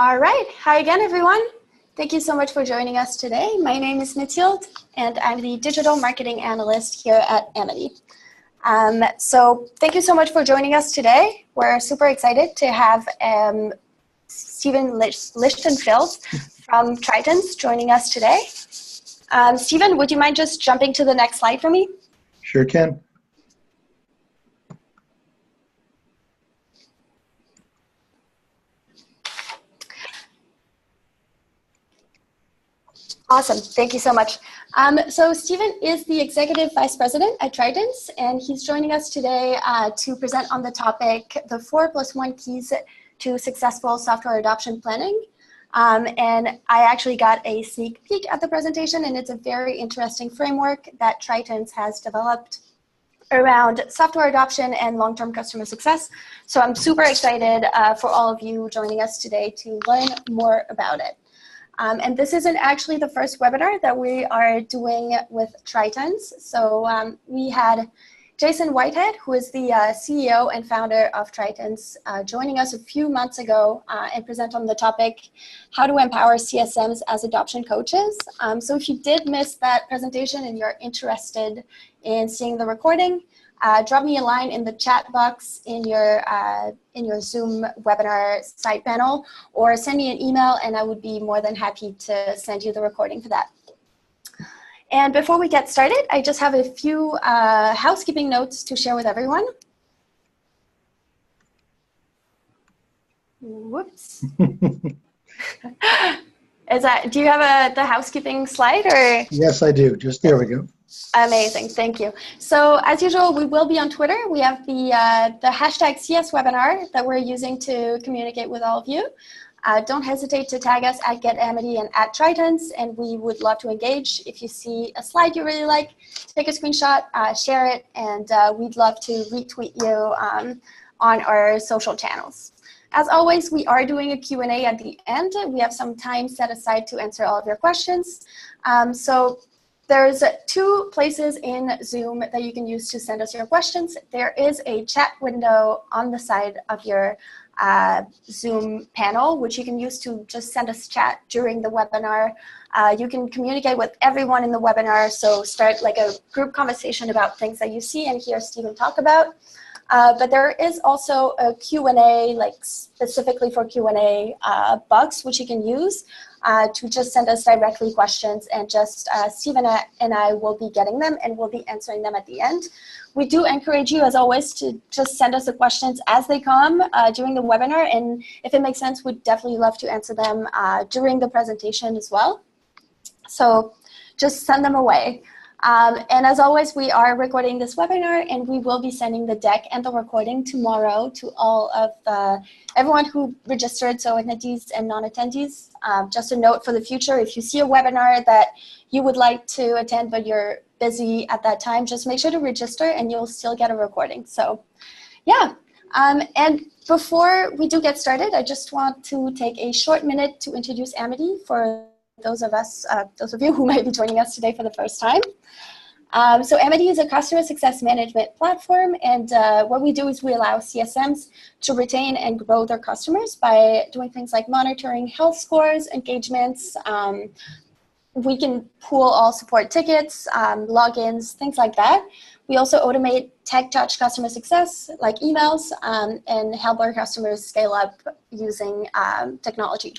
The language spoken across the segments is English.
All right. Hi again, everyone. Thank you so much for joining us today. My name is Mathilde, and I'm the Digital Marketing Analyst here at Amity. So thank you so much for joining us today. We're super excited to have Stephen Lichtenfeld from Tritons joining us today. Stephen, would you mind just jumping to the next slide for me? Sure can. Awesome. Thank you so much. So Stephen is the Executive Vice President at Tritons, and he's joining us today to present on the topic, the 4+1 keys to successful software adoption planning. And I actually got a sneak peek at the presentation, and it's a very interesting framework that Tritons has developed around software adoption and long-term customer success. So I'm super excited for all of you joining us today to learn more about it. And this isn't actually the first webinar that we are doing with Tritons. So we had Jason Whitehead, who is the CEO and founder of Tritons, joining us a few months ago and present on the topic, how to empower CSMs as adoption coaches. So if you did miss that presentation and you're interested in seeing the recording, drop me a line in the chat box in your Zoom webinar side panel, or send me an email and I would be more than happy to send you the recording for that. And before we get started, I just have a few housekeeping notes to share with everyone. Whoops. Do you have the housekeeping slide? Or? Yes, I do. Just there we go. Amazing, thank you. So as usual, we will be on Twitter. We have the hashtag CSWebinar that we're using to communicate with all of you. Don't hesitate to tag us at GetAmity and at Tritons, and we would love to engage. If you see a slide you really like, take a screenshot, share it, and we'd love to retweet you on our social channels. As always, we are doing a Q&A at the end. We have some time set aside to answer all of your questions. So there's two places in Zoom that you can use to send us your questions. There is a chat window on the side of your Zoom panel, which you can use to just send us chat during the webinar. You can communicate with everyone in the webinar, so start like a group conversation about things that you see and hear Stephen talk about. But there is also a Q&A, like specifically for Q&A box, which you can use to just send us directly questions, and just Stephen and I will be getting them and we'll be answering them at the end. We do encourage you, as always, to just send us the questions as they come during the webinar, and if it makes sense, we'd definitely love to answer them during the presentation as well. So just send them away. And as always, we are recording this webinar, and we will be sending the deck and the recording tomorrow to all of everyone who registered, so attendees and non-attendees. Just a note for the future, if you see a webinar that you would like to attend but you're busy at that time, just make sure to register and you'll still get a recording. So yeah, and before we do get started, I just want to take a short minute to introduce Amity for those of you who might be joining us today for the first time. So Amity is a customer success management platform, and what we do is we allow CSMs to retain and grow their customers by doing things like monitoring health scores, engagements. We can pool all support tickets, logins, things like that. We also automate tech-touch customer success, like emails, and help our customers scale up using technology.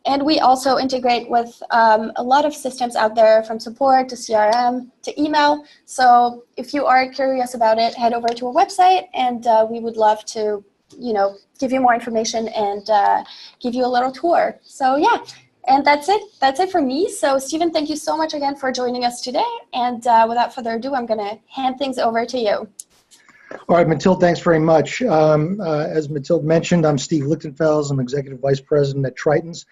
And we also integrate with a lot of systems out there, from support to CRM to email. So if you are curious about it, head over to our website, and we would love to, give you more information and give you a little tour. So yeah, and that's it. That's it for me. So Stephen, thank you so much again for joining us today. And without further ado, I'm going to hand things over to you. All right, Mathilde, thanks very much. As Mathilde mentioned, I'm Steve Lichtenfeld. I'm Executive Vice President at Tritons.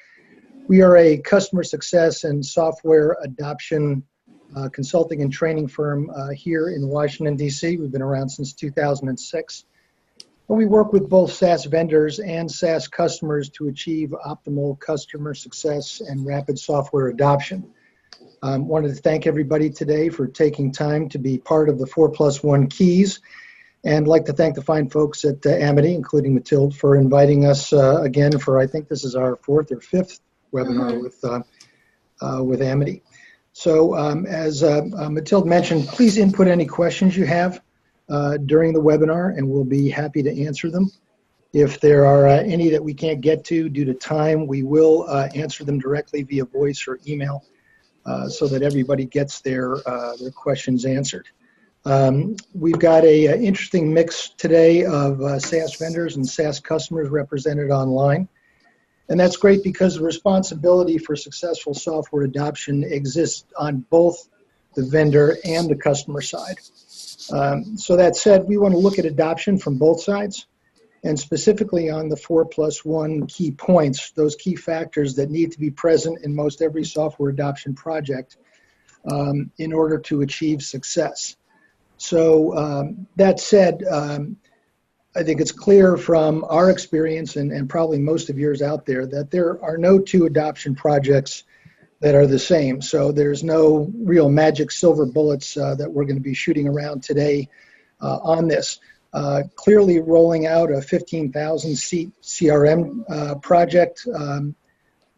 We are a customer success and software adoption consulting and training firm here in Washington, D.C. We've been around since 2006. And we work with both SaaS vendors and SaaS customers to achieve optimal customer success and rapid software adoption. Wanted to thank everybody today for taking time to be part of the 4+1 keys. And I'd like to thank the fine folks at Amity, including Mathilde, for inviting us again for, I think this is our 4th or 5th webinar with Amity. So as Mathilde mentioned, please input any questions you have during the webinar, and we'll be happy to answer them. If there are any that we can't get to due to time, we will answer them directly via voice or email so that everybody gets their questions answered. We've got an interesting mix today of SaaS vendors and SaaS customers represented online. And that's great because the responsibility for successful software adoption exists on both the vendor and the customer side. So that said, we want to look at adoption from both sides, and specifically on the 4+1 key points, those key factors that need to be present in most every software adoption project in order to achieve success. So that said, I think it's clear from our experience and probably most of yours out there that there are no two adoption projects that are the same. So there's no real magic silver bullets that we're going to be shooting around today on this. Clearly rolling out a 15,000 seat CRM project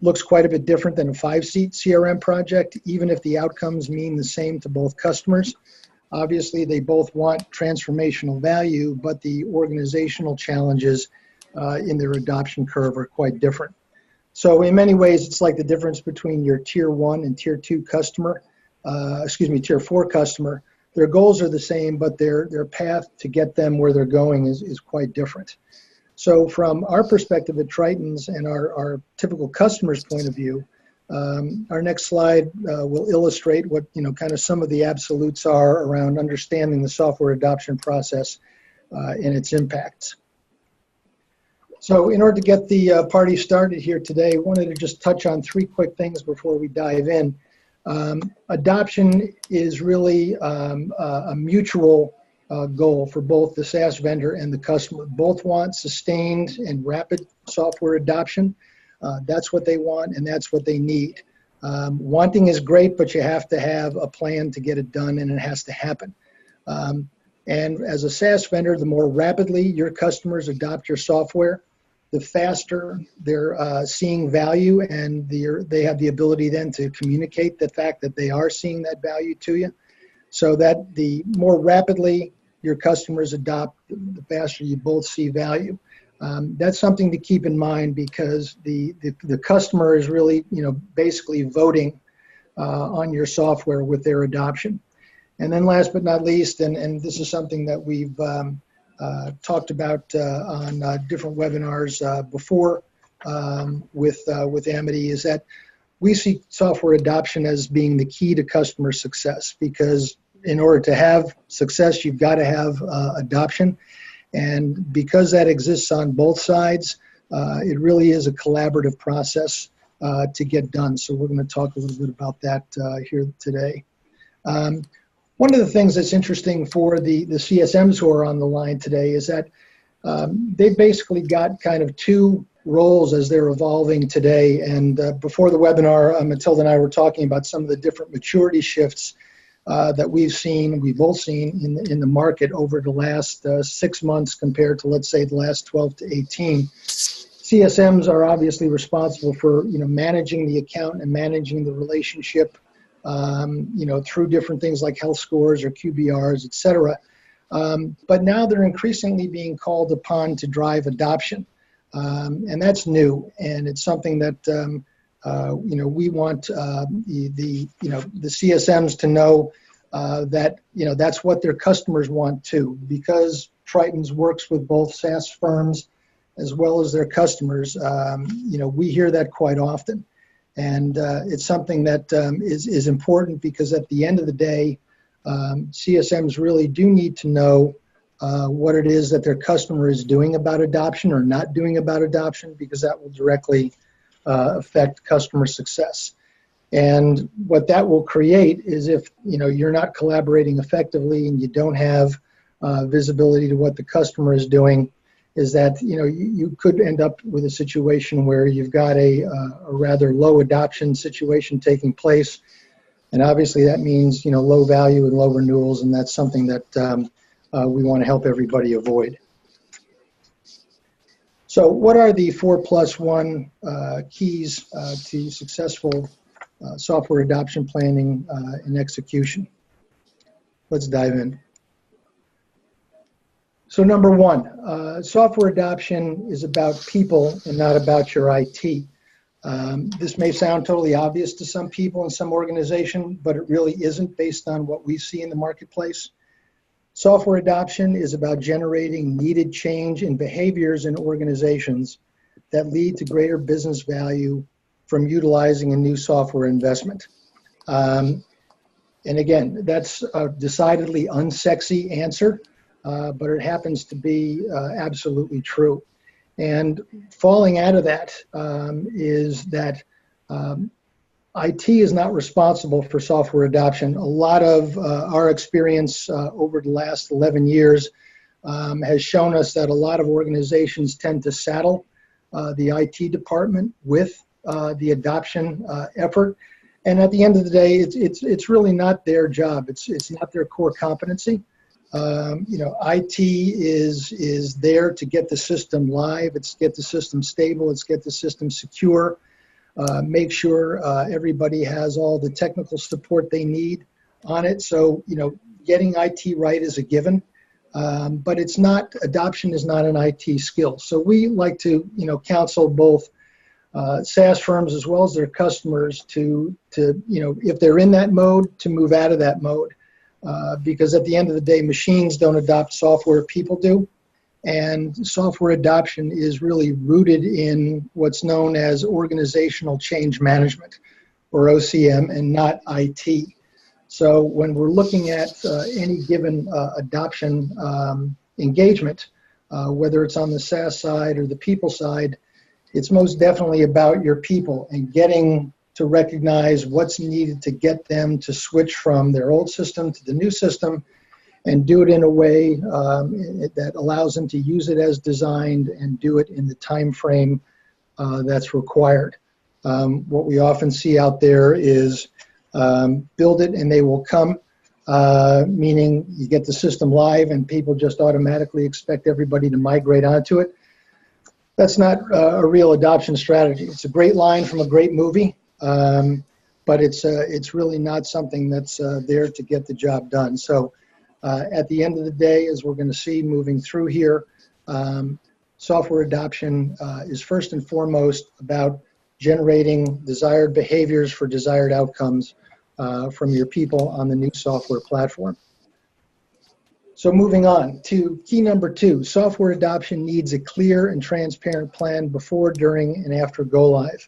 looks quite a bit different than a 5-seat CRM project, even if the outcomes mean the same to both customers. Obviously, they both want transformational value, but the organizational challenges in their adoption curve are quite different. So in many ways, it's like the difference between your tier 1 and tier 2 customer, tier 4 customer. Their goals are the same, but their path to get them where they're going is quite different. So from our perspective at Tritons and our typical customer's point of view, our next slide will illustrate what kind of some of the absolutes are around understanding the software adoption process and its impacts. So in order to get the party started here today, I wanted to just touch on 3 quick things before we dive in. Adoption is really a mutual goal for both the SaaS vendor and the customer. Both want sustained and rapid software adoption. That's what they want, and that's what they need. Wanting is great, but you have to have a plan to get it done, and it has to happen. And as a SaaS vendor, the more rapidly your customers adopt your software, the faster they're seeing value, and they have the ability then to communicate the fact that they are seeing that value to you. So that the more rapidly your customers adopt, the faster you both see value. That's something to keep in mind because the customer is really, basically voting on your software with their adoption. And then last but not least, and this is something that we've talked about on different webinars before with Amity, is that we see software adoption as being the key to customer success, because in order to have success, you've got to have adoption. And because that exists on both sides, it really is a collaborative process to get done. So we're going to talk a little bit about that here today. One of the things that's interesting for the CSMs who are on the line today is that they've basically got kind of 2 roles as they're evolving today. And before the webinar, Mathilde and I were talking about some of the different maturity shifts that we've both seen in the market over the last 6 months compared to, let's say, the last 12 to 18. CSMs are obviously responsible for managing the account and managing the relationship, through different things like health scores or QBRs, et cetera. But now they're increasingly being called upon to drive adoption, and that's new, and it's something that we want the CSMs to know that that's what their customers want too, because Tritons works with both SaaS firms as well as their customers. We hear that quite often, and it's something that is important, because at the end of the day, CSMs really do need to know what it is that their customer is doing about adoption or not doing about adoption, because that will directly affect customer success. And what that will create is, if you're not collaborating effectively and you don't have visibility to what the customer is doing, is that you could end up with a situation where you've got a rather low adoption situation taking place, and obviously that means low value and low renewals, and that's something that we want to help everybody avoid. So what are the 4+1 keys to successful software adoption planning and execution? Let's dive in. So number one, software adoption is about people and not about your IT. This may sound totally obvious to some people in some organization, but it really isn't based on what we see in the marketplace. Software adoption is about generating needed change in behaviors in organizations that lead to greater business value from utilizing a new software investment. And again, that's a decidedly unsexy answer, but it happens to be absolutely true. And falling out of that is that IT is not responsible for software adoption. A lot of our experience over the last 11 years has shown us that a lot of organizations tend to saddle the IT department with the adoption effort. And at the end of the day, it's really not their job. It's not their core competency. IT is there to get the system live. It's get the system stable. It's get the system secure. Make sure everybody has all the technical support they need on it. So, getting IT right is a given, but it's not, adoption is not an IT skill. So we like to, counsel both SaaS firms as well as their customers to if they're in that mode, to move out of that mode. Because at the end of the day, machines don't adopt software, people do. And software adoption is really rooted in what's known as organizational change management, or OCM, and not IT. So when we're looking at any given adoption engagement, whether it's on the SaaS side or the people side, it's most definitely about your people and getting to recognize what's needed to get them to switch from their old system to the new system, and do it in a way that allows them to use it as designed and do it in the time frame that's required. What we often see out there is build it and they will come, meaning you get the system live and people just automatically expect everybody to migrate onto it. That's not a real adoption strategy. It's a great line from a great movie, but it's really not something that's there to get the job done. So at the end of the day, as we're going to see moving through here, software adoption is first and foremost about generating desired behaviors for desired outcomes from your people on the new software platform. So moving on to key number 2, software adoption needs a clear and transparent plan before, during, and after go live.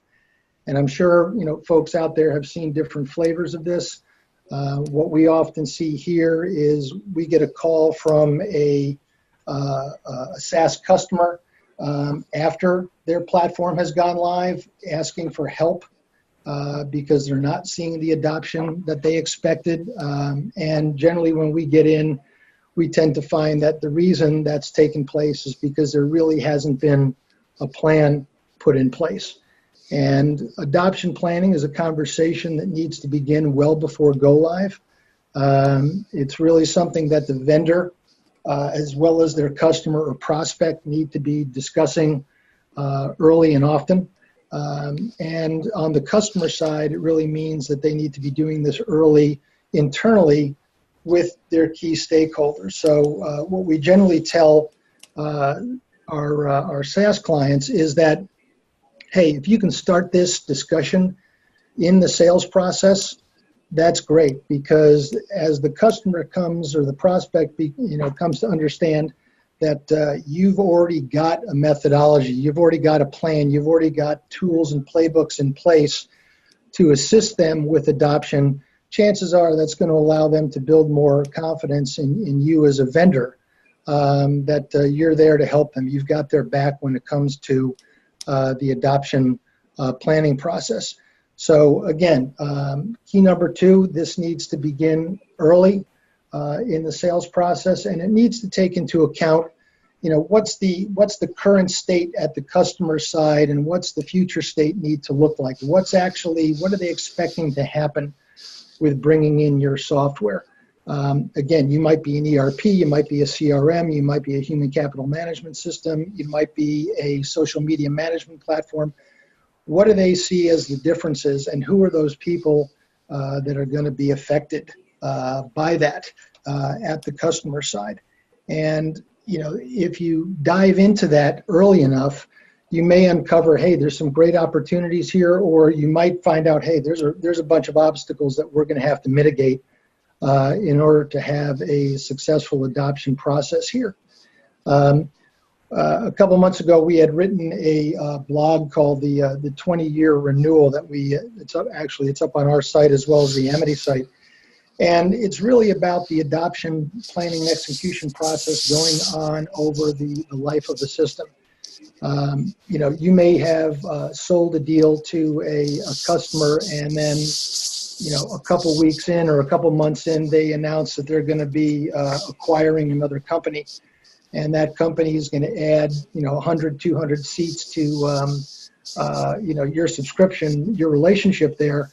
And I'm sure folks out there have seen different flavors of this. What we often see here is we get a call from a SaaS customer after their platform has gone live, asking for help because they're not seeing the adoption that they expected. And generally when we get in, we tend to find that the reason that's taken place is because there really hasn't been a plan put in place. And adoption planning is a conversation that needs to begin well before go live. It's really something that the vendor, as well as their customer or prospect, need to be discussing early and often. And on the customer side, it really means that they need to be doing this early internally with their key stakeholders. So what we generally tell our SaaS clients is that, hey, if you can start this discussion in the sales process, that's great, because as the customer comes, or the prospect comes to understand that you've already got a methodology, you've already got a plan, you've already got tools and playbooks in place to assist them with adoption, chances are that's going to allow them to build more confidence in you as a vendor, that you're there to help them. You've got their back when it comes to the adoption planning process. So again, key number 2, this needs to begin early in the sales process, and it needs to take into account, what's the current state at the customer side, and what's the future state need to look like? What are they expecting to happen with bringing in your software? Again, you might be an ERP, you might be a CRM, you might be a human capital management system, you might be a social media management platform. What do they see as the differences, and who are those people that are going to be affected by that at the customer side? And if you dive into that early enough, you may uncover, hey, there's some great opportunities here, or you might find out, hey, there's a bunch of obstacles that we're going to have to mitigate in order to have a successful adoption process here. A couple months ago, we had written a blog called the 20-year renewal that it's up on our site as well as the Amity site. And it's really about the adoption planning and execution process going on over the life of the system. You may have sold a deal to a customer, and then a couple weeks in or a couple months in, they announce that they're going to be acquiring another company. And that company is going to add, 100, 200 seats to, your subscription, your relationship there.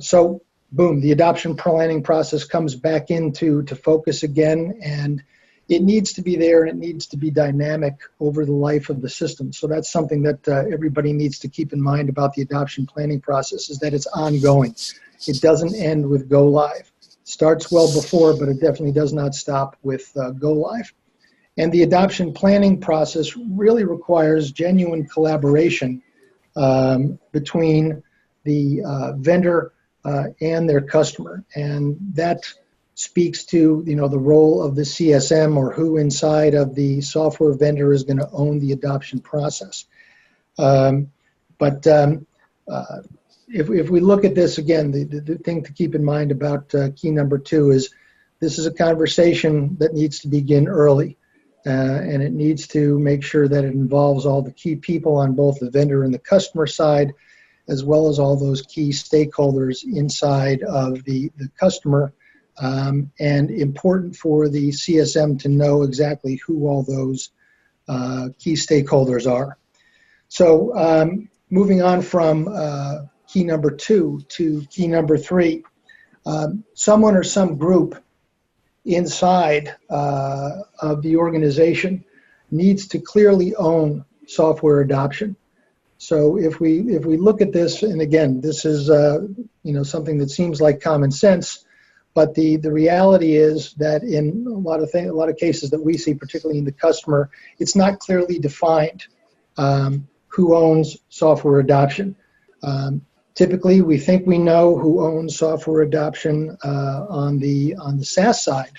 So boom, the adoption planning process comes back into focus again, and it needs to be there, and it needs to be dynamic over the life of the system. So that's something that everybody needs to keep in mind about the adoption planning process, is that it's ongoing. It doesn't end with go live. Starts well before, but it definitely does not stop with go live. And the adoption planning process really requires genuine collaboration between the vendor and their customer. And that speaks to the role of the CSM, or who inside of the software vendor is going to own the adoption process. If we look at this again, the thing to keep in mind about key number 2 is this is a conversation that needs to begin early, and it needs to make sure that it involves all the key people on both the vendor and the customer side, as well as all those key stakeholders inside of the customer, and important for the CSM to know exactly who all those key stakeholders are. So moving on from key number 2 to key number 3, someone or some group inside of the organization needs to clearly own software adoption. So if we look at this, and again, this is something that seems like common sense, but the reality is that in a lot of cases that we see, particularly in the customer, it's not clearly defined who owns software adoption. Typically, we think we know who owns software adoption on the SaaS side,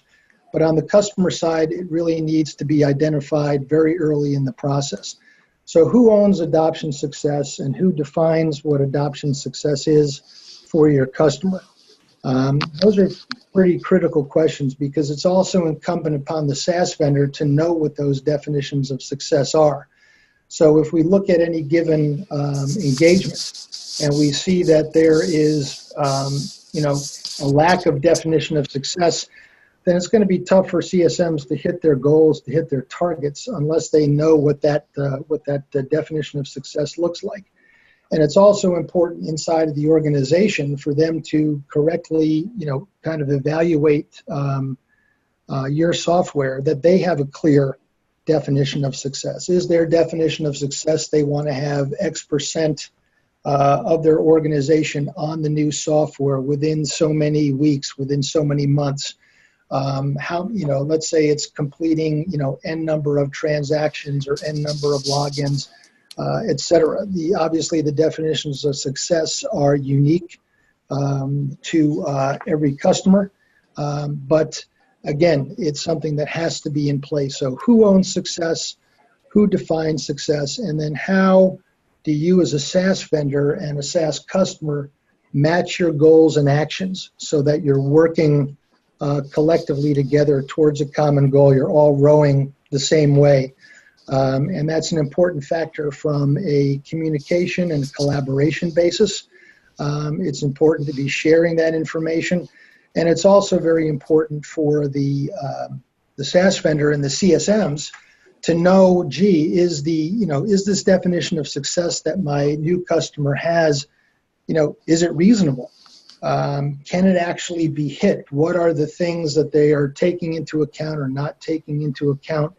but on the customer side, it really needs to be identified very early in the process. So who owns adoption success, and who defines what adoption success is for your customer? Those are pretty critical questions, because it's also incumbent upon the SaaS vendor to know what those definitions of success are. So if we look at any given engagement, and we see that there is, a lack of definition of success, then it's going to be tough for CSMs to hit their goals, to hit their targets, unless they know what that definition of success looks like. And it's also important inside of the organization for them to correctly, kind of evaluate your software, that they have a clear definition of success. Is their definition of success they want to have X% of their organization on the new software within so many weeks, within so many months? Let's say it's completing, N number of transactions or N number of logins, et cetera. Obviously, the definitions of success are unique to every customer, but again, it's something that has to be in place. So who owns success, who defines success, and then how do you as a SaaS vendor and a SaaS customer match your goals and actions so that you're working collectively together towards a common goal. You're all rowing the same way. And that's an important factor from a communication and collaboration basis. It's important to be sharing that information. And it's also very important for the SaaS vendor and the CSMs to know, gee, is this definition of success that my new customer has, is it reasonable? Can it actually be hit? What are the things that they are taking into account or not taking into account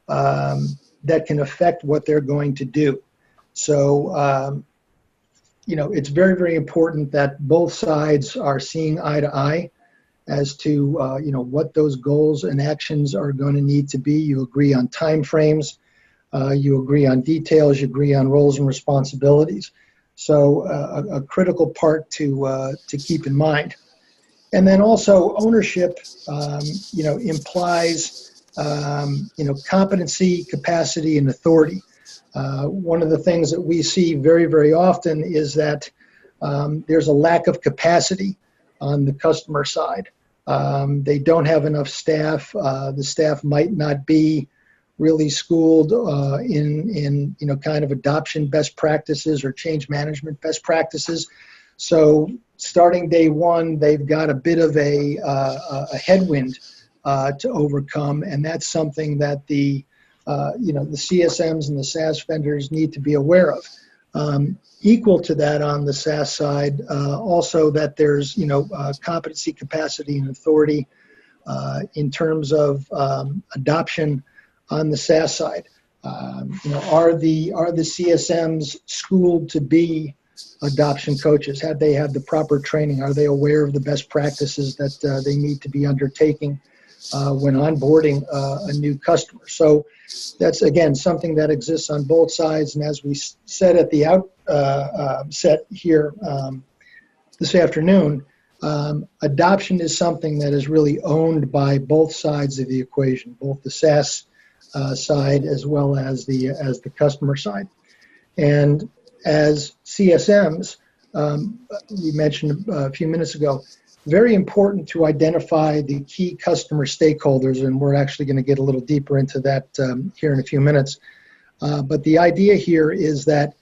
that can affect what they're going to do? So, it's very, very important that both sides are seeing eye to eye as to, what those goals and actions are going to need to be. You agree on timeframes, you agree on details, you agree on roles and responsibilities. So a critical part to keep in mind. And then also ownership, implies, competency, capacity, and authority. One of the things that we see very, very often is that there's a lack of capacity on the customer side. They don't have enough staff. The staff might not be really schooled in kind of adoption best practices or change management best practices. So starting day one, they've got a bit of a headwind to overcome, and that's something that the CSMs and the SaaS vendors need to be aware of. Equal to that on the SaaS side, also that there's competency, capacity, and authority in terms of adoption on the SaaS side. Are the CSMs schooled to be adoption coaches? Have they had the proper training? Are they aware of the best practices that they need to be undertaking when onboarding a new customer? So that's, again, something that exists on both sides. And as we said at the outset here this afternoon, adoption is something that is really owned by both sides of the equation, both the SaaS side as well as the customer side. And as CSMs, we mentioned a few minutes ago, very important to identify the key customer stakeholders, and we're actually going to get a little deeper into that here in a few minutes. But the idea here is that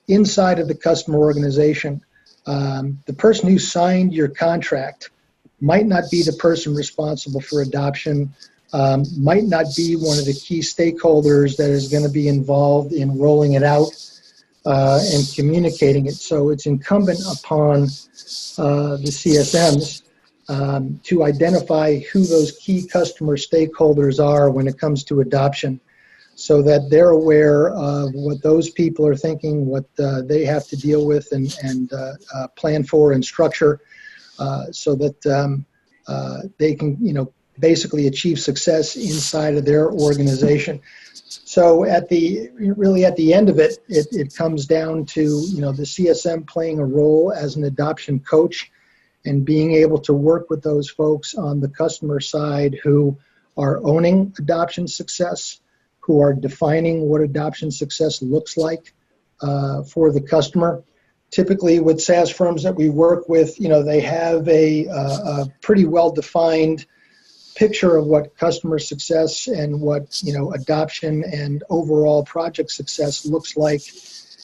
inside of the customer organization, the person who signed your contract might not be the person responsible for adoption, might not be one of the key stakeholders that is going to be involved in rolling it out and communicating it. So it's incumbent upon the CSMs to identify who those key customer stakeholders are when it comes to adoption, so that they're aware of what those people are thinking, what they have to deal with and plan for and structure, so that they can, basically achieve success inside of their organization. So really at the end of it, it comes down to, the CSM playing a role as an adoption coach and being able to work with those folks on the customer side who are owning adoption success, who are defining what adoption success looks like for the customer. Typically with SaaS firms that we work with, they have a pretty well-defined picture of what customer success and what adoption and overall project success looks like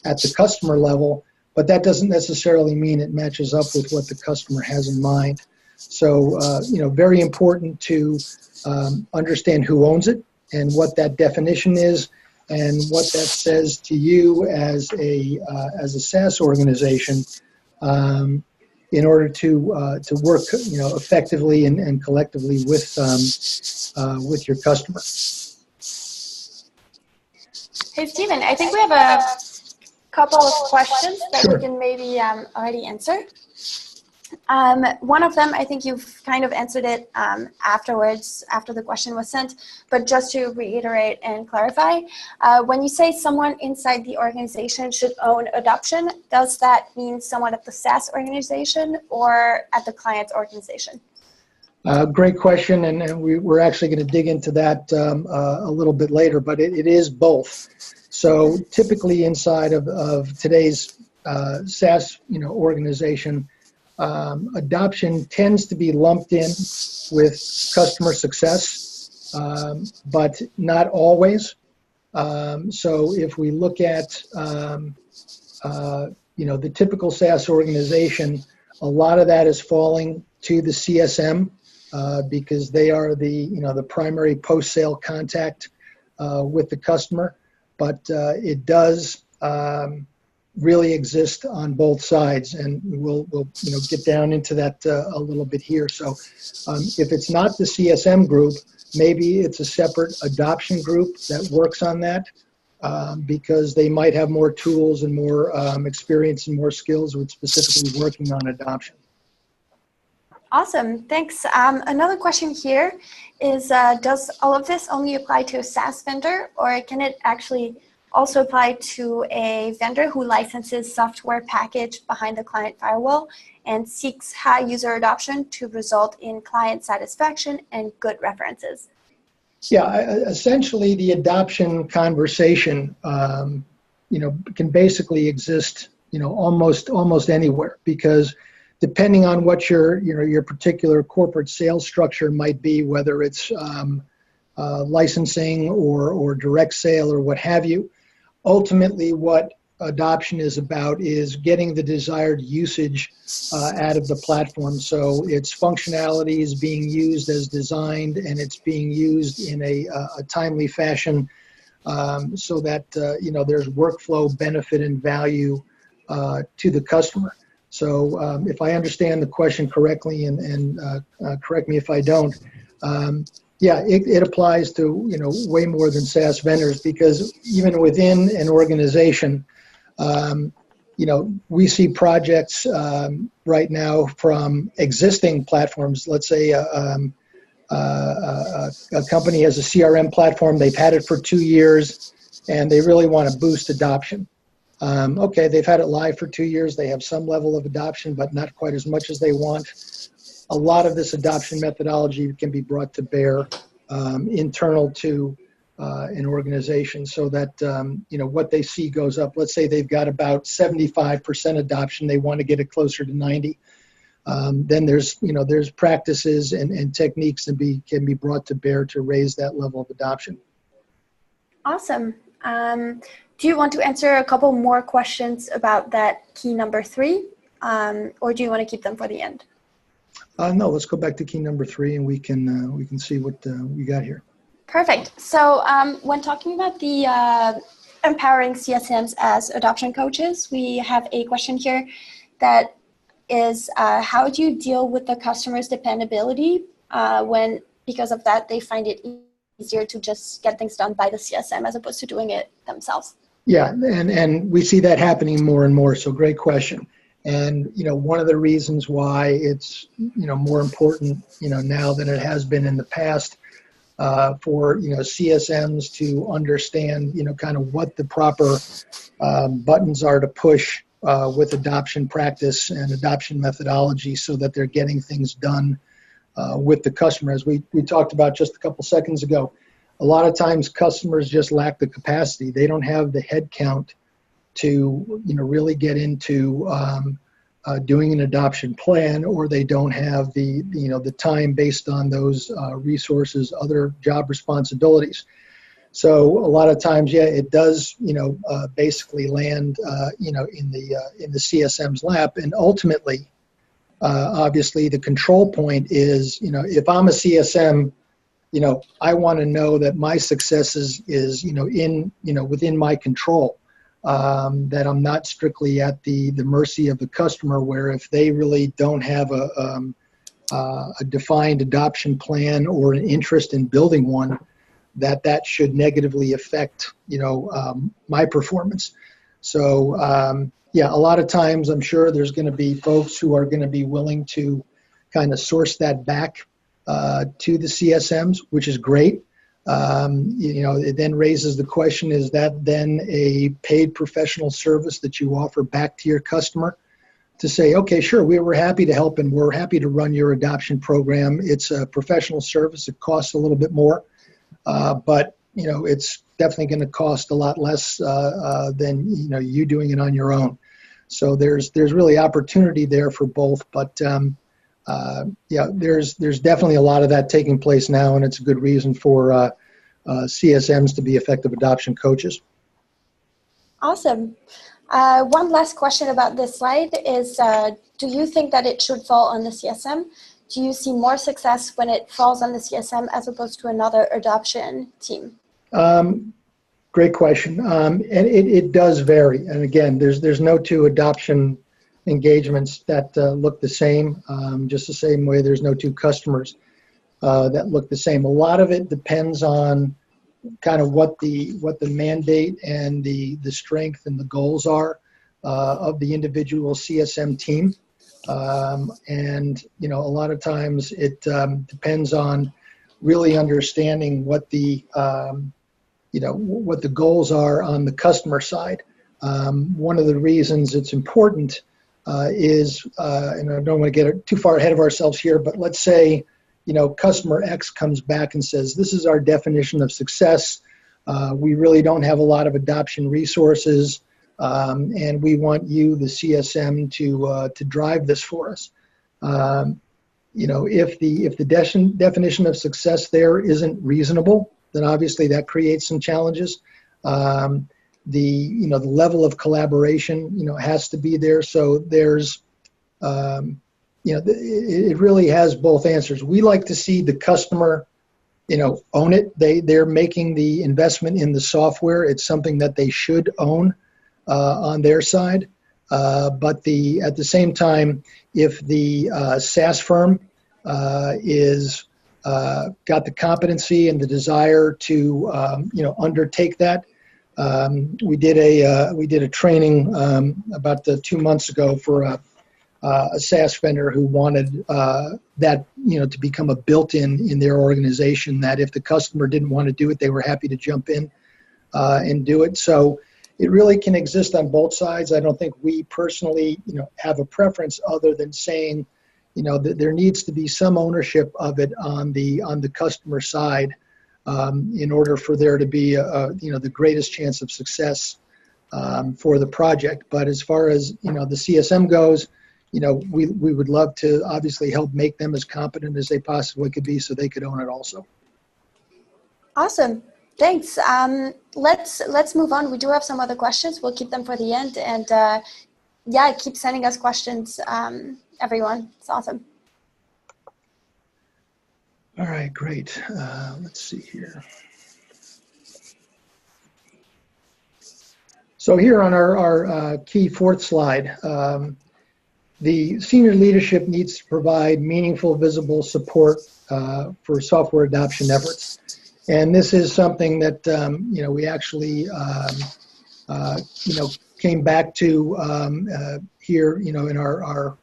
at the customer level, but that doesn't necessarily mean it matches up with what the customer has in mind. So very important to understand who owns it and what that definition is and what that says to you as a SaaS organization in order to work effectively and collectively with your customer. Hey, Stephen, I think we have a couple of questions that Sure. we can maybe already answer. One of them, I think you've kind of answered it afterwards, after the question was sent, but just to reiterate and clarify, when you say someone inside the organization should own adoption, does that mean someone at the SaaS organization or at the client's organization? Great question, and we're actually going to dig into that a little bit later, but it is both. So typically inside of today's SaaS organization, adoption tends to be lumped in with customer success, but not always. So if we look at the typical SaaS organization, a lot of that is falling to the CSM because they are the primary post-sale contact with the customer. But it does really exist on both sides, and we'll get down into that a little bit here. So if it's not the CSM group, maybe it's a separate adoption group that works on that, because they might have more tools and more experience and more skills with specifically working on adoption. Awesome, thanks. Another question here is, does all of this only apply to a SaaS vendor, or can it actually also apply to a vendor who licenses software package behind the client firewall and seeks high user adoption to result in client satisfaction and good references? Yeah, essentially the adoption conversation, can basically exist, almost anywhere, because depending on what your particular corporate sales structure might be, whether it's licensing or direct sale or what have you, ultimately what adoption is about is getting the desired usage out of the platform. So its functionality is being used as designed, and it's being used in a timely fashion, so that there's workflow benefit and value to the customer. So if I understand the question correctly, and correct me if I don't, yeah, it applies to way more than SaaS vendors, because even within an organization, we see projects right now from existing platforms. Let's say a company has a CRM platform, they've had it for 2 years, and they really want to boost adoption. Okay, they've had it live for 2 years, they have some level of adoption, but not quite as much as they want. A lot of this adoption methodology can be brought to bear internal to an organization, so that what they see goes up. Let's say they've got about 75% adoption, they want to get it closer to 90. Then there's practices and techniques that can be brought to bear to raise that level of adoption. Awesome. Do you want to answer a couple more questions about that key number 3, or do you want to keep them for the end? No, let's go back to key number 3, and we can see what we got here. Perfect. So when talking about the empowering CSMs as adoption coaches, we have a question here that is, how do you deal with the customer's dependability when, because of that, they find it easier to just get things done by the CSM as opposed to doing it themselves? Yeah, and we see that happening more and more, so great question. And one of the reasons why it's more important now than it has been in the past, for CSMs to understand kind of what the proper buttons are to push with adoption practice and adoption methodology, so that they're getting things done with the customer. As we talked about just a couple seconds ago, a lot of times customers just lack the capacity. They don't have the head count to really get into doing an adoption plan, or they don't have the time based on those resources, other job responsibilities. So a lot of times, yeah, it does basically land in the CSM's lap, and ultimately, obviously, the control point is if I'm a CSM, I want to know that my success is within my control. That I'm not strictly at the mercy of the customer, where if they really don't have a defined adoption plan or an interest in building one, that should negatively affect my performance. So yeah, a lot of times I'm sure there's going to be folks who are going to be willing to kind of source that back to the CSMs, which is great. It then raises the question, is that then a paid professional service that you offer back to your customer to say, okay, sure, we were happy to help and we're happy to run your adoption program. It's a professional service. It costs a little bit more, but it's definitely going to cost a lot less than you doing it on your own. So there's really opportunity there for both, but yeah, there's definitely a lot of that taking place now, and it's a good reason for CSMs to be effective adoption coaches. Awesome. One last question about this slide is, do you think that it should fall on the CSM? Do you see more success when it falls on the CSM as opposed to another adoption team? Great question. And it does vary. And again, there's no two adoption engagements that look the same, just the same way there's no two customers that look the same. A lot of it depends on kind of what the mandate and the strength and the goals are of the individual CSM team. And, you know, a lot of times it depends on really understanding what the, you know, what the goals are on the customer side. One of the reasons it's important is, and I don't want to get too far ahead of ourselves here, but let's say, you know, customer X comes back and says, this is our definition of success. We really don't have a lot of adoption resources, and we want you, the CSM, to drive this for us. You know, if the definition of success there isn't reasonable, then obviously that creates some challenges. The level of collaboration, you know, has to be there. So there's, you know, it really has both answers. We like to see the customer, you know, own it. They're making the investment in the software. It's something that they should own on their side. But at the same time, if the SaaS firm is got the competency and the desire to you know, undertake that, we did a training about 2 months ago for a SaaS vendor who wanted that, you know, to become a built-in their organization, that if the customer didn't want to do it, they were happy to jump in and do it. So it really can exist on both sides. I don't think we personally, you know, have a preference other than saying, you know, that there needs to be some ownership of it on the customer side in order for there to be you know, the greatest chance of success for the project. But as far as, you know, the CSM goes, you know, we would love to obviously help make them as competent as they possibly could be so they could own it also. Awesome. Thanks. Let's move on. We do have some other questions. We'll keep them for the end. And yeah, keep sending us questions, everyone. It's awesome. All right, great. Let's see here. So here on our key fourth slide, the senior leadership needs to provide meaningful, visible support for software adoption efforts. And this is something that, you know, we actually, you know, came back to here, you know, in our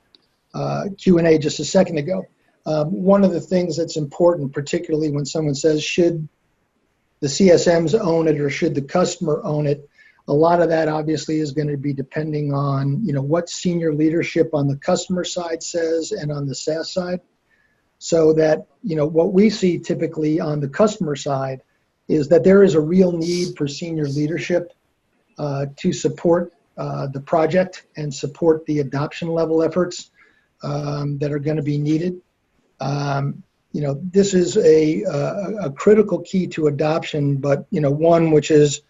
Q&A just a second ago. One of the things that's important, particularly when someone says, should the CSMs own it or should the customer own it, a lot of that obviously is going to be depending on, you know, what senior leadership on the customer side says and on the SaaS side. So that, you know, what we see typically on the customer side is that there is a real need for senior leadership to support the project and support the adoption level efforts that are going to be needed. You know, this is a critical key to adoption, but, you know, one which is,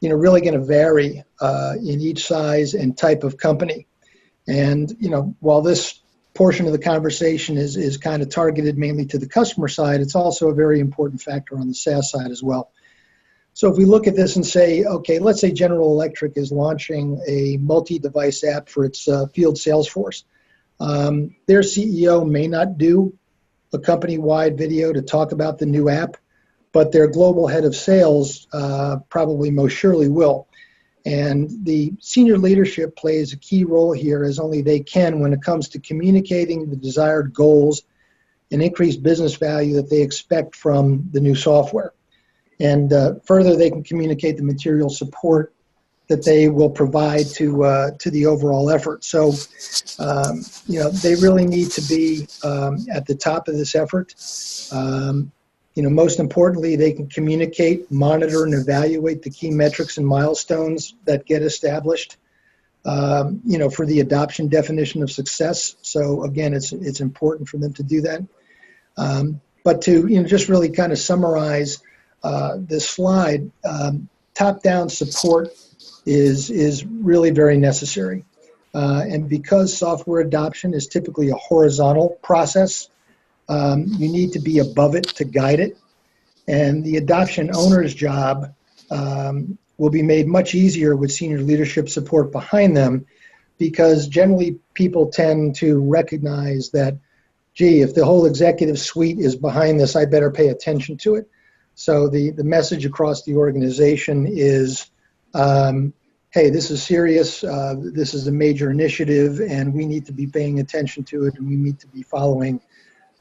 you know, really going to vary in each size and type of company. And, you know, while this portion of the conversation is kind of targeted mainly to the customer side, it's also a very important factor on the SaaS side as well. So if we look at this and say, okay, let's say General Electric is launching a multi-device app for its field sales force. Their CEO may not do a company-wide video to talk about the new app, but their global head of sales probably most surely will. And the senior leadership plays a key role here as only they can when it comes to communicating the desired goals and increased business value that they expect from the new software. And further, they can communicate the material support that they will provide to the overall effort. So, you know, they really need to be at the top of this effort. You know, most importantly, they can communicate, monitor, and evaluate the key metrics and milestones that get established, you know, for the adoption definition of success. So again, it's important for them to do that. But to, you know, just really kind of summarize this slide, top-down support is really very necessary. And because software adoption is typically a horizontal process, you need to be above it to guide it. And the adoption owner's job will be made much easier with senior leadership support behind them, because generally people tend to recognize that, gee, if the whole executive suite is behind this, I better pay attention to it. So the message across the organization is, hey, this is serious, this is a major initiative, and we need to be paying attention to it, and we need to be following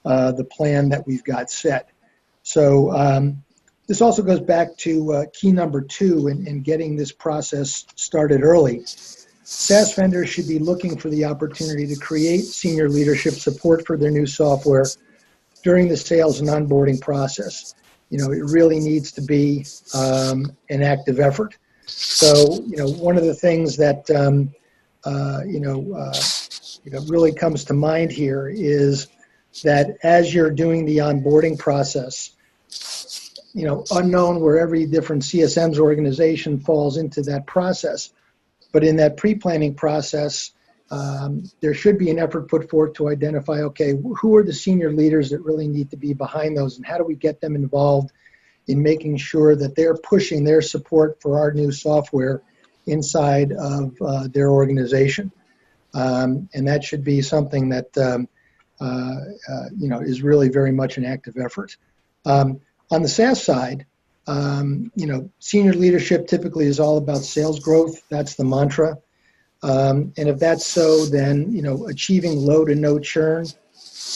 the plan that we've got set. So this also goes back to key number 2 in getting this process started early. SaaS vendors should be looking for the opportunity to create senior leadership support for their new software during the sales and onboarding process. You know, it really needs to be an active effort. So, you know, one of the things that, really comes to mind here is that as you're doing the onboarding process, you know, unknown where every different CSM's organization falls into that process. But in that pre-planning process, there should be an effort put forth to identify, okay, who are the senior leaders that really need to be behind those, and how do we get them involved in making sure that they're pushing their support for our new software inside of their organization. And that should be something that, is really very much an active effort. On the SaaS side, senior leadership typically is all about sales growth. That's the mantra. And if that's so, then, achieving low to no churn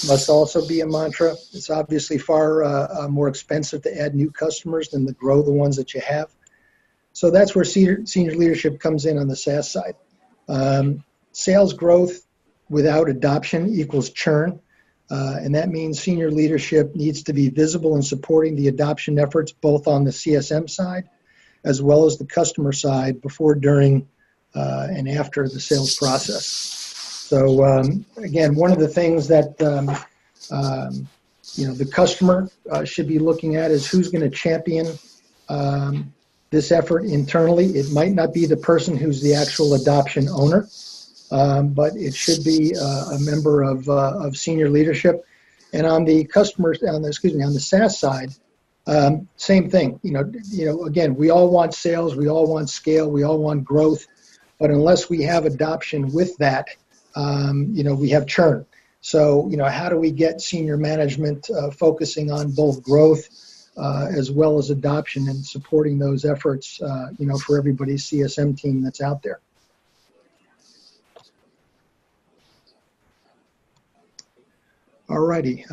must also be a mantra. It's obviously far more expensive to add new customers than to grow the ones that you have. So that's where senior leadership comes in on the SaaS side. Sales growth without adoption equals churn. And that means senior leadership needs to be visible in supporting the adoption efforts, both on the CSM side as well as the customer side, before, during, and after the sales process. So again, one of the things that the customer should be looking at is who's going to champion this effort internally. It might not be the person who's the actual adoption owner. But it should be a member of senior leadership. And on the on the SaaS side, same thing. Again, we all want sales, we all want scale, we all want growth, but unless we have adoption with that, we have churn. So, how do we get senior management focusing on both growth as well as adoption, and supporting those efforts, for everybody's CSM team that's out there? Alrighty,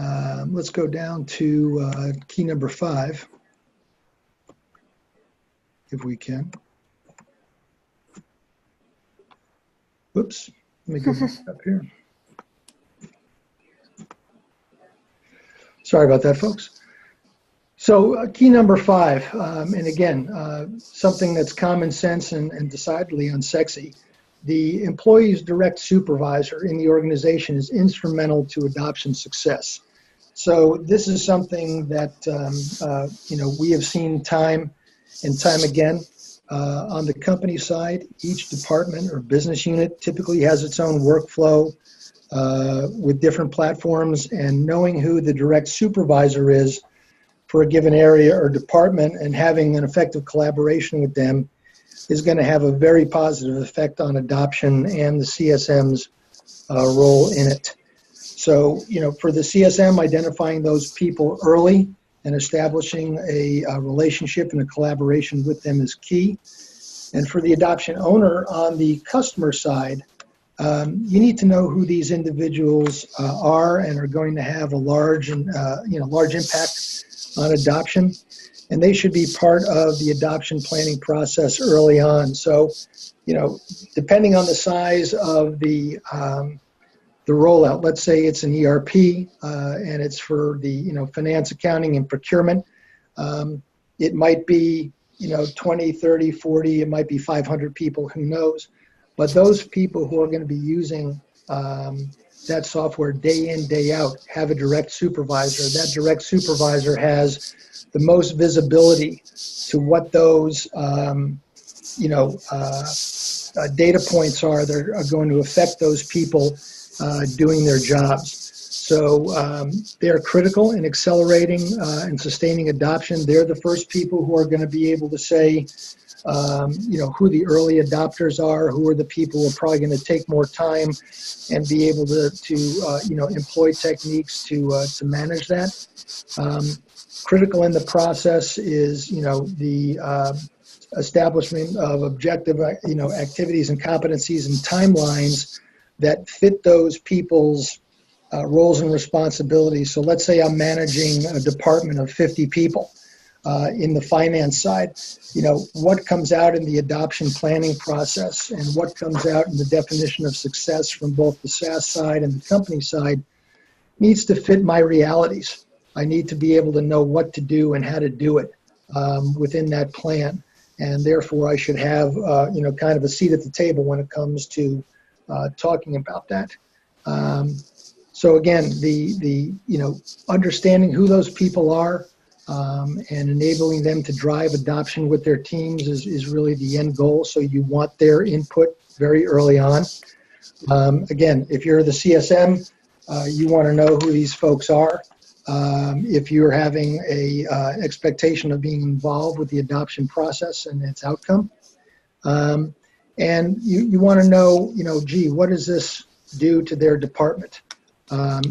let's go down to key number 5, if we can. Whoops, let me go back up here. Sorry about that, folks. So key number 5, and again, something that's common sense and decidedly unsexy. The employee's direct supervisor in the organization is instrumental to adoption success. So this is something that, we have seen time and time again. On the company side, each department or business unit typically has its own workflow with different platforms, and knowing who the direct supervisor is for a given area or department and having an effective collaboration with them is going to have a very positive effect on adoption and the CSM's role in it. So, for the CSM, identifying those people early and establishing a relationship and a collaboration with them is key. And for the adoption owner on the customer side, you need to know who these individuals are and are going to have a large impact on adoption. And they should be part of the adoption planning process early on. So, depending on the size of the rollout, let's say it's an ERP and it's for the finance, accounting, and procurement. It might be 20, 30, 40. It might be 500 people. Who knows? But those people who are going to be using that software day in, day out have a direct supervisor. That direct supervisor has the most visibility to what those data points are that are going to affect those people doing their jobs. So they're critical in accelerating and sustaining adoption. They're the first people who are going to be able to say, who the early adopters are, who are the people who are probably going to take more time and be able to employ techniques to manage that. Critical in the process is, the establishment of objective, activities and competencies and timelines that fit those people's roles and responsibilities. So let's say I'm managing a department of 50 people in the finance side. What comes out in the adoption planning process and what comes out in the definition of success from both the SaaS side and the company side needs to fit my realities. I need to be able to know what to do and how to do it within that plan. And therefore, I should have, kind of a seat at the table when it comes to talking about that. So again, the understanding who those people are and enabling them to drive adoption with their teams is really the end goal. So you want their input very early on. Again, if you're the CSM, you want to know who these folks are. If you're having a expectation of being involved with the adoption process and its outcome, and you want to know, gee, what does this do to their department?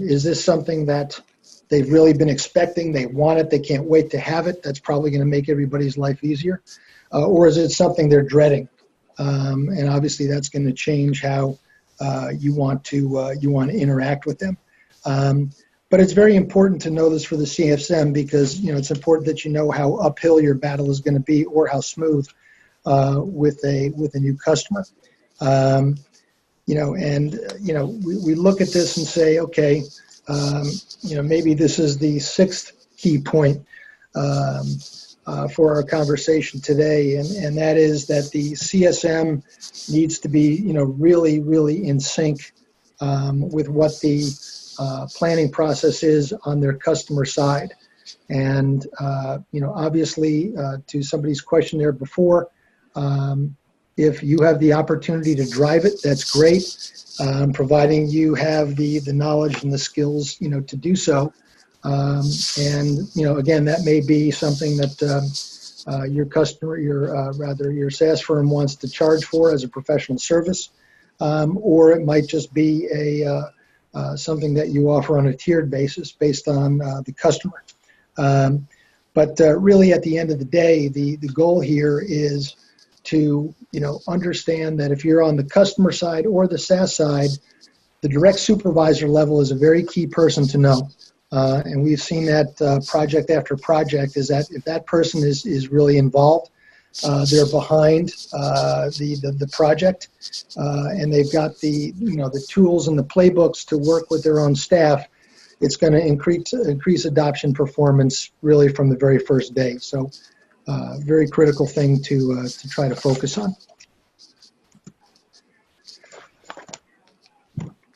Is this something that they've really been expecting? They want it. They can't wait to have it. That's probably going to make everybody's life easier. Or is it something they're dreading? And obviously, that's going to change how you want to interact with them. But it's very important to know this for the CSM because it's important that you know how uphill your battle is going to be or how smooth with a new customer. We look at this and say, okay, maybe this is the sixth key point for our conversation today, and that is that the CSM needs to be, really, really in sync with what the planning process is on their customer side. And, obviously, to somebody's question there before, if you have the opportunity to drive it, that's great, providing you have the knowledge and the skills, to do so. Again, that may be something that your customer, your SaaS firm wants to charge for as a professional service, or it might just be something that you offer on a tiered basis based on the customer. But really, at the end of the day, the goal here is to understand that if you're on the customer side or the SaaS side, the direct supervisor level is a very key person to know. And we've seen that project after project is that if that person is really involved, they're behind the project, and they've got the tools and the playbooks to work with their own staff, it's going to increase adoption performance really from the very first day. So very critical thing to try to focus on.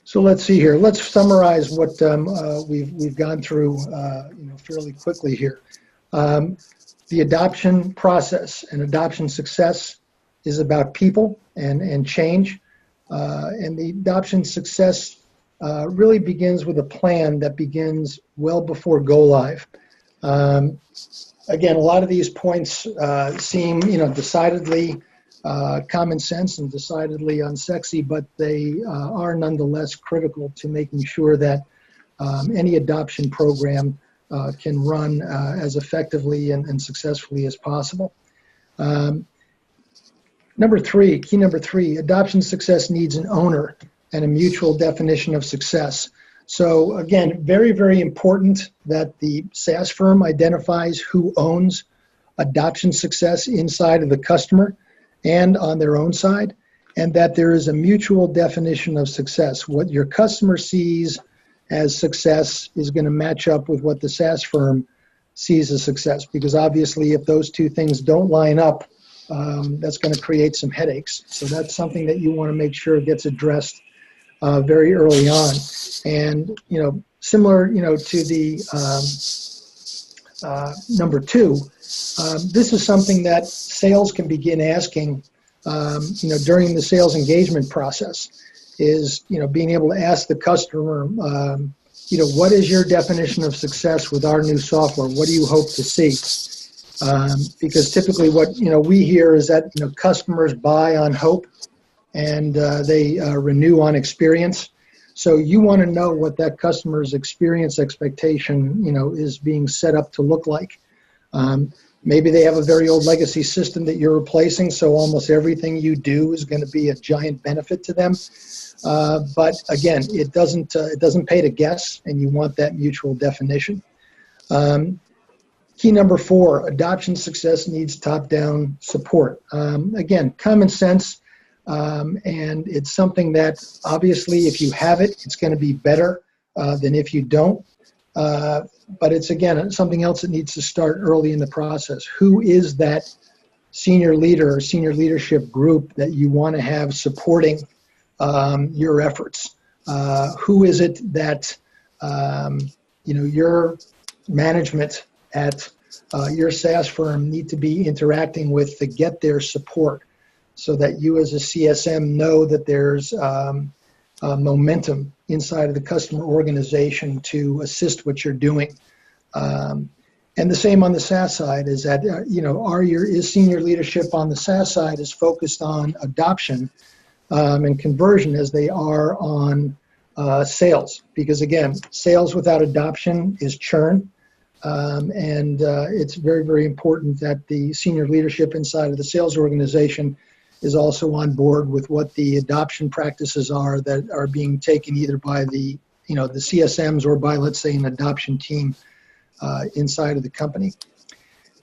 So let's see here. Let's summarize what we've gone through fairly quickly here. The adoption process and adoption success is about people and change. And the adoption success really begins with a plan that begins well before go live. Again, a lot of these points seem, decidedly common sense and decidedly unsexy, but they are nonetheless critical to making sure that any adoption program can run as effectively and successfully as possible. Key number three, adoption success needs an owner and a mutual definition of success. So again, very, very important that the SaaS firm identifies who owns adoption success inside of the customer and on their own side, and that there is a mutual definition of success. What your customer sees as success is going to match up with what the SaaS firm sees as success, because obviously if those two things don't line up, that's going to create some headaches. So that's something that you want to make sure gets addressed very early on. And, similar, to the number two, this is something that sales can begin asking, during the sales engagement process is, being able to ask the customer, what is your definition of success with our new software? What do you hope to see? Because typically what, we hear is that, customers buy on hope and they renew on experience. So you want to know what that customer's experience expectation, is being set up to look like. Maybe they have a very old legacy system that you're replacing, so almost everything you do is going to be a giant benefit to them. But again, it doesn't pay to guess, and you want that mutual definition. Key number 4, adoption success needs top-down support. Again, common sense, and it's something that obviously if you have it, it's going to be better than if you don't. But it's, again, something else that needs to start early in the process. Who is that senior leader or senior leadership group that you want to have supporting your efforts? Who is it that, your management at your SaaS firm need to be interacting with to get their support so that you as a CSM know that there's momentum inside of the customer organization to assist what you're doing. And the same on the SaaS side is that, is senior leadership on the SaaS side is focused on adoption and conversion as they are on sales. Because again, sales without adoption is churn. And it's very, very important that the senior leadership inside of the sales organization is also on board with what the adoption practices are that are being taken either by the CSMs or by, let's say, an adoption team inside of the company.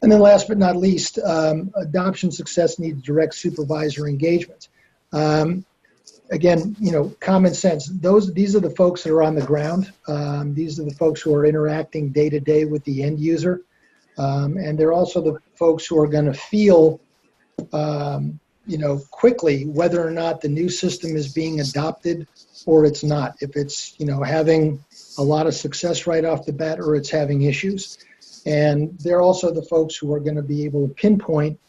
And then last but not least, adoption success needs direct supervisor engagement. Again, common sense. These are the folks that are on the ground. These are the folks who are interacting day to day with the end user. And they're also the folks who are going to feel quickly whether or not the new system is being adopted or it's not. If it's, having a lot of success right off the bat or it's having issues. And they're also the folks who are going to be able to pinpoint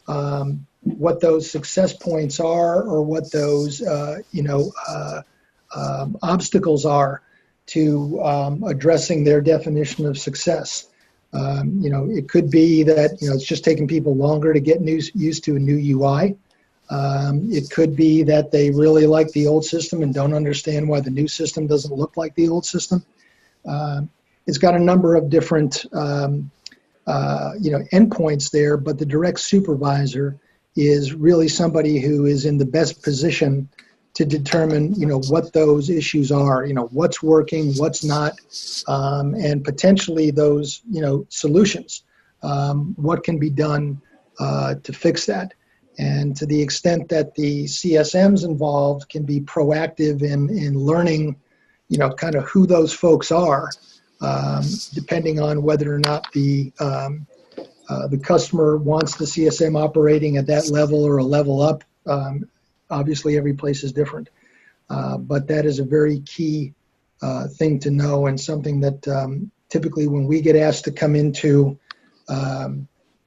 what those success points are or what those, obstacles are to addressing their definition of success. It could be that, it's just taking people longer to get used to a new UI. It could be that they really like the old system and don't understand why the new system doesn't look like the old system. It's got a number of different, endpoints there, but the direct supervisor is really somebody who is in the best position to determine, what those issues are, what's working, what's not, and potentially those, solutions. What can be done to fix that? And to the extent that the CSMs involved can be proactive in learning, kind of who those folks are, depending on whether or not the customer wants the CSM operating at that level or a level up. Obviously, every place is different. But that is a very key thing to know and something that typically when we get asked to come into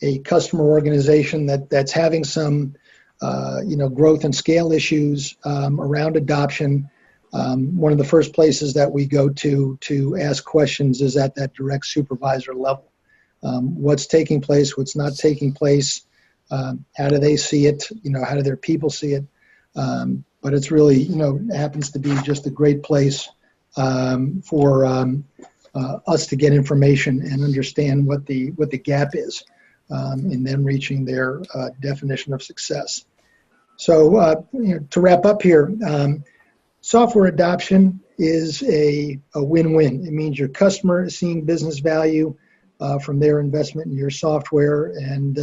a customer organization that's having some, growth and scale issues around adoption, one of the first places that we go to ask questions is at that direct supervisor level. What's taking place, what's not taking place, how do they see it, how do their people see it? But it's really, happens to be just a great place for us to get information and understand what the gap is in them reaching their definition of success. So to wrap up here, software adoption is a win-win. It means your customer is seeing business value from their investment in your software, and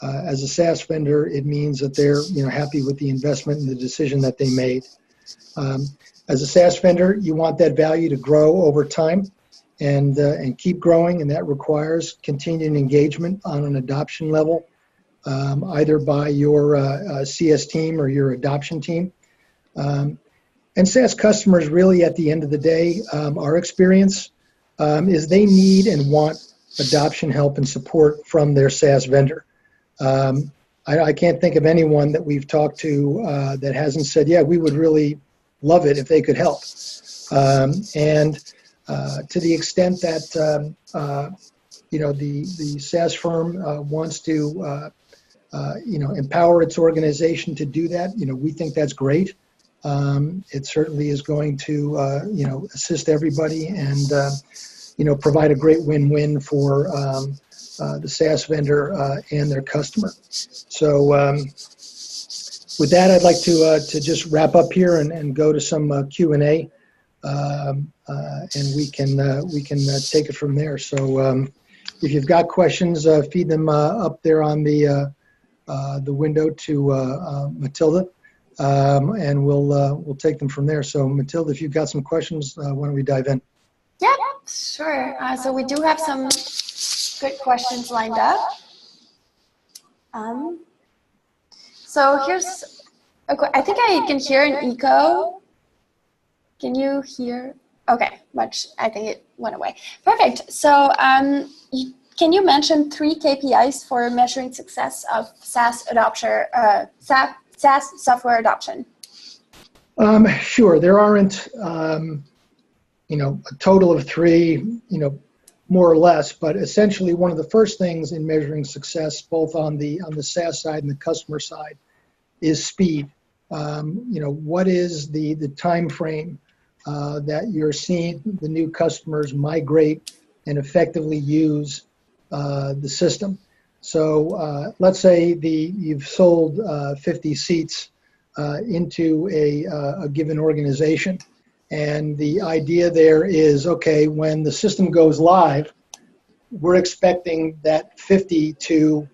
as a SaaS vendor, it means that they're happy with the investment and the decision that they made. As a SaaS vendor, you want that value to grow over time and keep growing, and that requires continued engagement on an adoption level, either by your CS team or your adoption team. And SaaS customers really, at the end of the day, our experience is they need and want adoption help and support from their SaaS vendor. I can't think of anyone that we've talked to that hasn't said, yeah, we would really love it if they could help. And To the extent that the SaaS firm wants to empower its organization to do that, we think that's great. It certainly is going to assist everybody and provide a great win-win for the SaaS vendor and their customer. So with that, I'd like to just wrap up here and go to some Q&A, and we can take it from there. So if you've got questions, feed them up there on the window to Matilda, and we'll take them from there. So Matilda, if you've got some questions, why don't we dive in? Yeah, sure. So we do have some good questions lined up. So here's I think I can hear an echo. Can you hear? Okay, I think it went away. Perfect. So can you mention 3 KPIs for measuring success of SaaS adoption, SaaS software adoption? Sure. There aren't, a total of 3, more or less, but essentially one of the first things in measuring success, both on the SaaS side and the customer side, is speed. What is the time frame that you're seeing the new customers migrate and effectively use the system? So let's say you've sold 50 seats into a given organization. And the idea there is, okay, when the system goes live, we're expecting that 50 to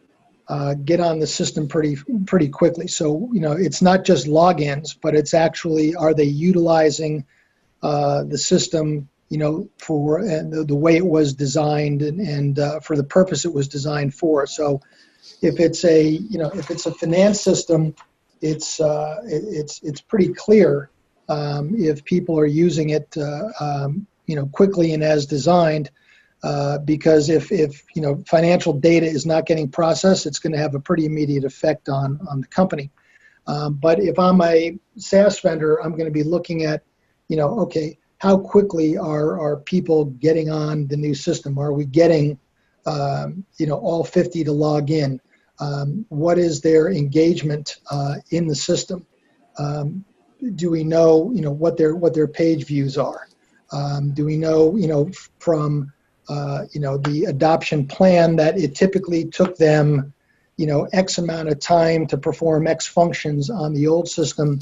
get on the system pretty quickly. So, it's not just logins, but it's actually, are they utilizing the system, for the way it was designed and for the purpose it was designed for. So if it's a finance system, it's pretty clear if people are using it, quickly and as designed, because if financial data is not getting processed, it's going to have a pretty immediate effect on the company. But if I'm a SaaS vendor, I'm going to be looking at, okay, how quickly are people getting on the new system? Are we getting, all 50 to log in? What is their engagement in the system? Do we know, what their page views are? Do we know, from, the adoption plan that it typically took them, X amount of time to perform X functions on the old system?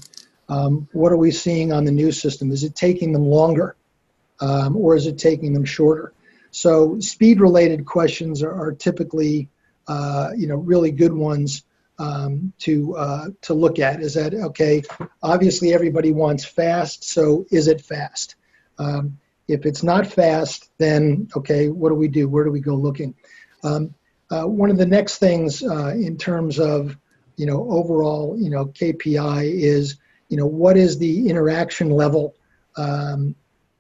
What are we seeing on the new system? Is it taking them longer, or is it taking them shorter? So speed-related questions are typically, really good ones to look at. Is that, okay, obviously everybody wants fast, so is it fast? If it's not fast, then, okay, what do we do? Where do we go looking? One of the next things in terms of, overall, KPI is, what is the interaction level,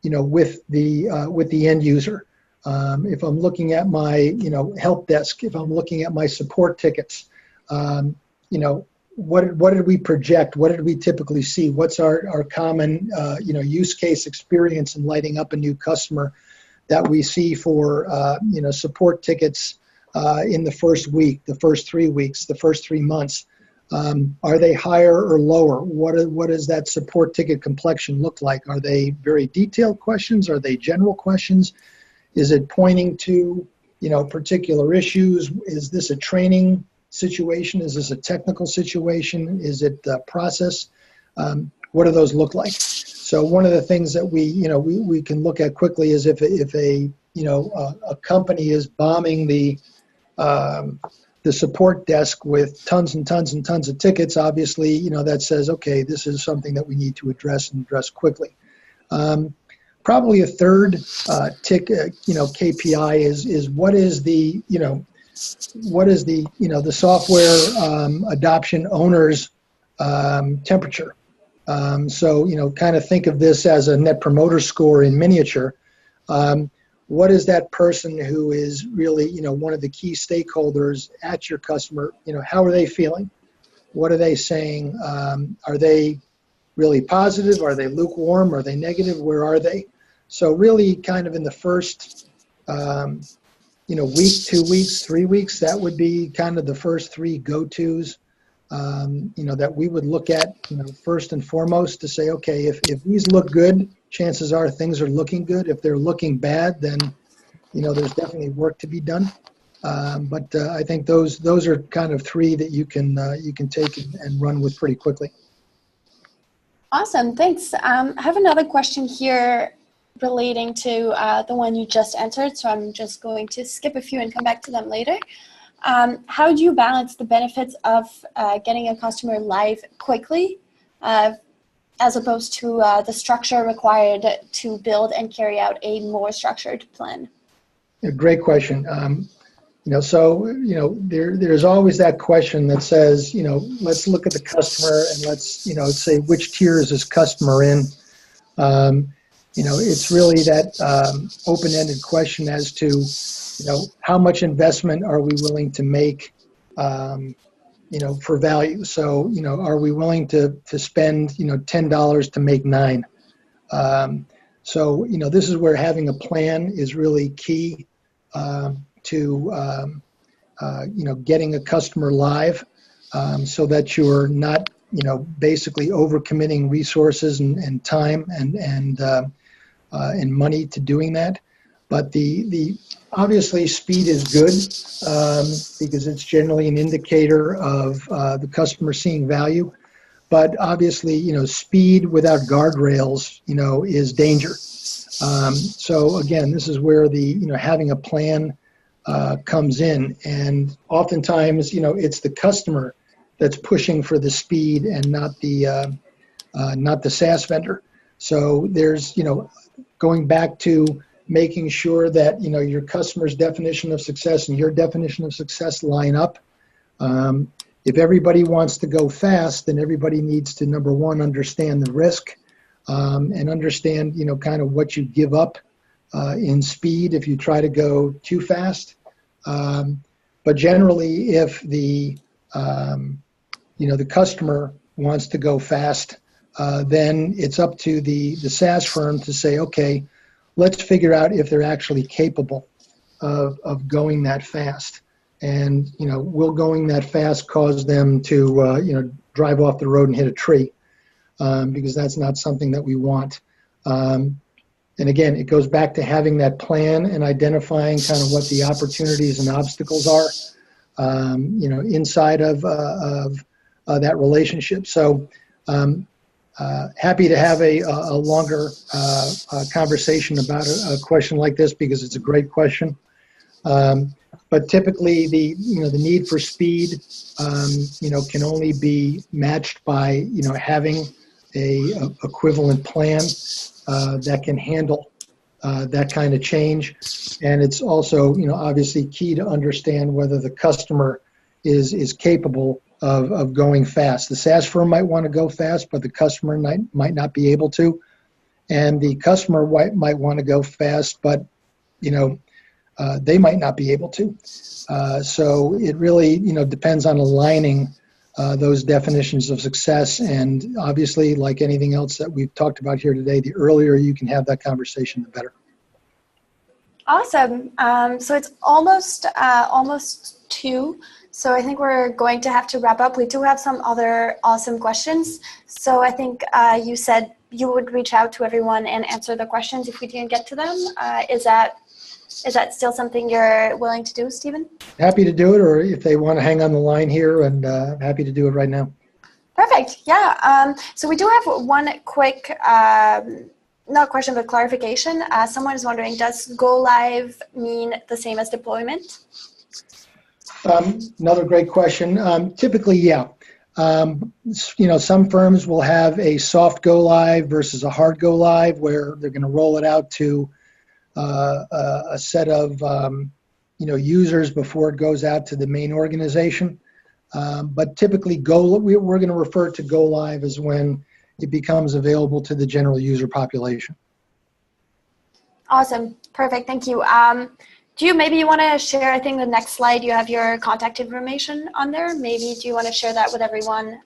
with the end user? If I'm looking at my, help desk, if I'm looking at my support tickets, what did we project? What did we typically see? What's our common, use case experience in lighting up a new customer that we see for, support tickets in the first week, the first 3 weeks, the first 3 months? Are they higher or lower? What does that support ticket complexion look like? Are they very detailed questions? Are they general questions? Is it pointing to, particular issues? Is this a training situation? Is this a technical situation? Is it a process? What do those look like? So one of the things that we can look at quickly is if a company is bombing the support desk with tons and tons and tons of tickets, obviously, that says, okay, this is something that we need to address and address quickly. Probably a third KPI is what is the the software adoption owner's temperature. So kind of think of this as a net promoter score in miniature. What is that person who is really one of the key stakeholders at your customer? How are they feeling? What are they saying? Are they really positive? Are they lukewarm? Are they negative? Where are they? So really kind of in the first, week, 2 weeks, 3 weeks, that would be kind of the first three go-tos, that we would look at, first and foremost to say, okay, if these look good, chances are things are looking good. If they're looking bad, then, there's definitely work to be done. But I think those are kind of three that you can take and run with pretty quickly. Awesome, thanks. I have another question here relating to the one you just answered, so I'm just going to skip a few and come back to them later. How do you balance the benefits of getting a customer live quickly as opposed to the structure required to build and carry out a more structured plan? A great question. There's always that question that says, let's look at the customer and let's, say which tier is this customer in. It's really that open-ended question as to, how much investment are we willing to make, for value. So, are we willing to spend, $10 to make $9? So, this is where having a plan is really key to, getting a customer live so that you're not, basically overcommitting resources and time and money to doing that. But the obviously speed is good because it's generally an indicator of the customer seeing value. But obviously, speed without guardrails, is danger. So again, this is where the having a plan comes in, and oftentimes, it's the customer that's pushing for the speed and not the SaaS vendor. So there's going back to making sure that your customer's definition of success and your definition of success line up. If everybody wants to go fast, then everybody needs to, number one, understand the risk and understand kind of what you give up in speed if you try to go too fast. But generally, if the the customer wants to go fast, then it's up to the SaaS firm to say, okay, let's figure out if they're actually capable of going that fast. And, will going that fast cause them to, drive off the road and hit a tree? Because that's not something that we want. And again, it goes back to having that plan and identifying kind of what the opportunities and obstacles are, inside of that relationship. So happy to have a longer conversation about a question like this because it's a great question. But typically the need for speed, can only be matched by, having a equivalent plan that can handle that kind of change. And it's also, obviously key to understand whether the customer is capable of going fast. The SaaS firm might want to go fast, but the customer might not be able to. And the customer might want to go fast, but, they might not be able to. So it really, depends on aligning those definitions of success. And obviously, like anything else that we've talked about here today, the earlier you can have that conversation, the better. Awesome. So it's almost 2. So I think we're going to have to wrap up. We do have some other awesome questions. So I think you said you would reach out to everyone and answer the questions if we didn't get to them. Is that still something you're willing to do, Stephen? Happy to do it, or if they want to hang on the line here, and happy to do it right now. Perfect. Yeah. So we do have one quick, not question, but clarification. Someone is wondering, does go live mean the same as deployment? Another great question. Typically, yeah. Some firms will have a soft go live versus a hard go live, where they're going to roll it out to a set of users before it goes out to the main organization. But typically, we're going to refer to go live as when it becomes available to the general user population. Awesome. Perfect. Thank you. Maybe you want to share, I think the next slide, you have your contact information on there. Maybe do you want to share that with everyone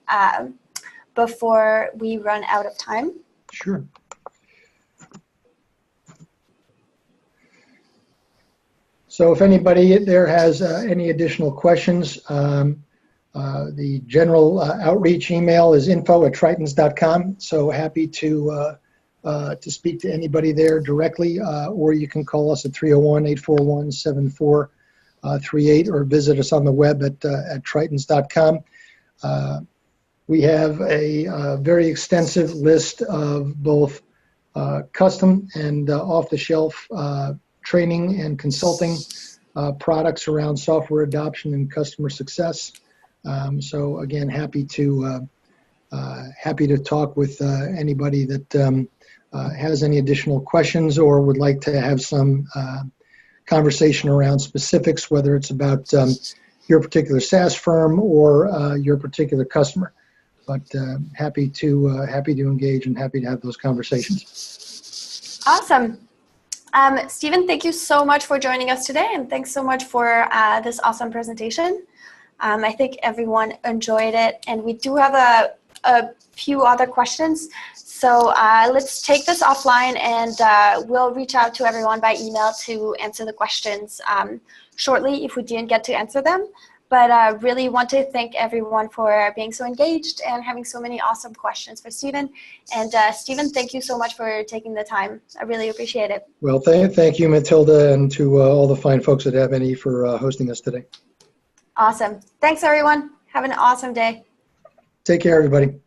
before we run out of time? Sure. So if anybody there has any additional questions, the general outreach email is info@tritons.com. So happy to speak to anybody there directly, or you can call us at 301-841-7438 or visit us on the web at tritons.com. We have a very extensive list of both custom and off-the-shelf training and consulting products around software adoption and customer success. So again, happy to talk with anybody that has any additional questions or would like to have some conversation around specifics, whether it's about your particular SaaS firm or your particular customer. But happy to engage and happy to have those conversations. Awesome. Stephen, thank you so much for joining us today, and thanks so much for this awesome presentation. I think everyone enjoyed it, and we do have a few other questions. So let's take this offline, and we'll reach out to everyone by email to answer the questions shortly if we didn't get to answer them. But I really want to thank everyone for being so engaged and having so many awesome questions for Stephen. And Stephen, thank you so much for taking the time. I really appreciate it. Well, thank you, Matilda, and to all the fine folks at Amity for hosting us today. Awesome. Thanks, everyone. Have an awesome day. Take care, everybody.